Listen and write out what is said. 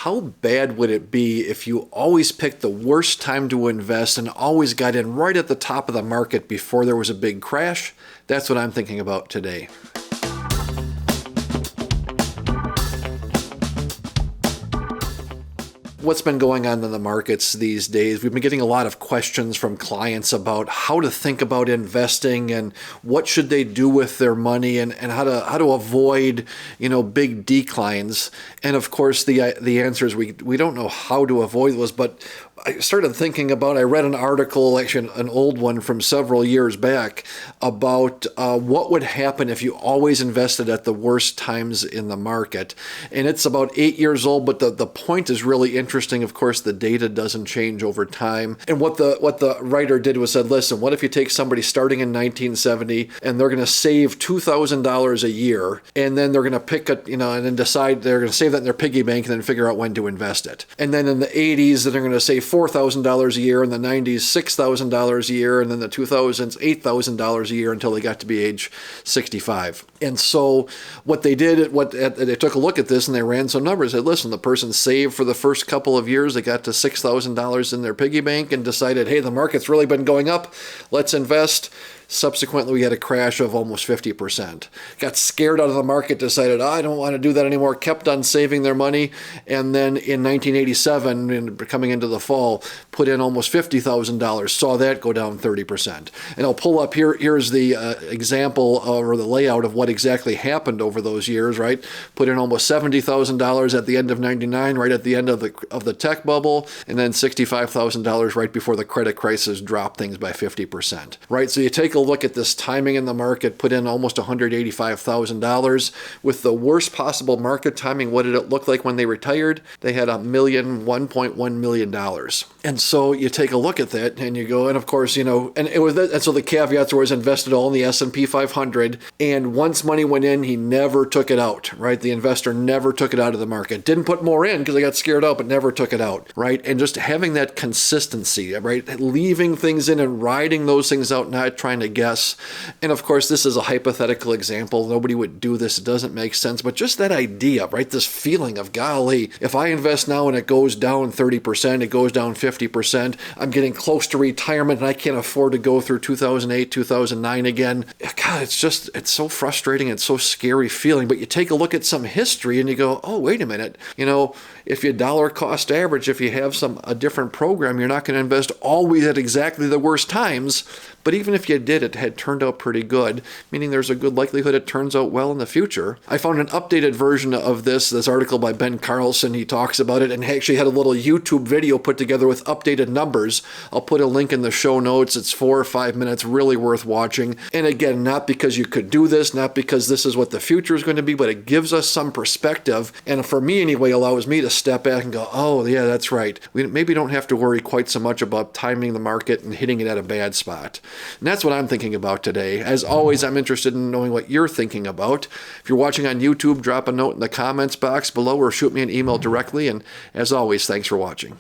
How bad would it be if you always picked the worst time to invest and always got in right at the top of the market before there was a big crash? That's what I'm thinking about today. What's been going on in the markets these days? We've been getting a lot of questions from clients about how to think about investing and what should they do with their money and how to avoid, big declines. And of course, the answer is we don't know how to avoid those, but I started thinking about, I read an article, actually an old one from several years back, about what would happen if you always invested at the worst times in the market. And it's about 8 years old, but the point is really interesting. Of course, the data doesn't change over time. And what the writer did was said, listen, what if you take somebody starting in 1970 and they're going to save $2,000 a year, and then they're going to pick and then decide they're going to save that in their piggy bank and then figure out when to invest it. And then in the 80s, they're going to save $4,000 a year, in the 90s, $6,000 a year, and then the 2000s, $8,000 a year until they got to be age 65. And so what they did, they took a look at this and they ran some numbers. They said, listen, the person saved for the first couple of years, they got to $6,000 in their piggy bank and decided, hey, the market's really been going up, let's invest. Subsequently, we had a crash of almost 50%. Got scared out of the market, decided, I don't want to do that anymore, kept on saving their money, and then in 1987, coming into the fall, put in almost $50,000, saw that go down 30%. And I'll pull up here's the example or the layout of what exactly happened over those years, right? Put in almost $70,000 at the end of 99, right at the end of the tech bubble, and then $65,000 right before the credit crisis dropped things by 50%, right? So you take a look at this timing in the market, put in almost $185,000 with the worst possible market timing. What did it look like when they retired? They had $1.1 million. And so you take a look at that and you go, and of course, and so the caveats were invested all in the S&P 500. And once money went in, he never took it out, right? The investor never took it out of the market. Didn't put more in because they got scared out, but never took it out, right? And just having that consistency, right? Leaving things in and riding those things out, not trying to guess. And of course, this is a hypothetical example. Nobody would do this. It doesn't make sense. But just that idea, right? This feeling of, golly, if I invest now and it goes down 30%, it goes down 50%, I'm getting close to retirement and I can't afford to go through 2008, 2009 again. God, it's so frustrating. It's so scary feeling. But you take a look at some history and you go, oh, wait a minute. If you dollar cost average, if you have a different program, you're not going to invest always at exactly the worst times. But even if you did, it had turned out pretty good, meaning there's a good likelihood it turns out well in the future. I found an updated version of this article by Ben Carlson. He talks about it and actually had a little YouTube video put together with updated numbers. I'll put a link in the show notes. It's 4 or 5 minutes, really worth watching. And again, not because you could do this, not because this is what the future is going to be, but it gives us some perspective. And for me anyway, allows me to step back and go, oh yeah, that's right. We maybe don't have to worry quite so much about timing the market and hitting it at a bad spot. And that's what I'm thinking about today. As always, I'm interested in knowing what you're thinking about. If you're watching on YouTube, drop a note in the comments box below or shoot me an email directly. And as always, thanks for watching.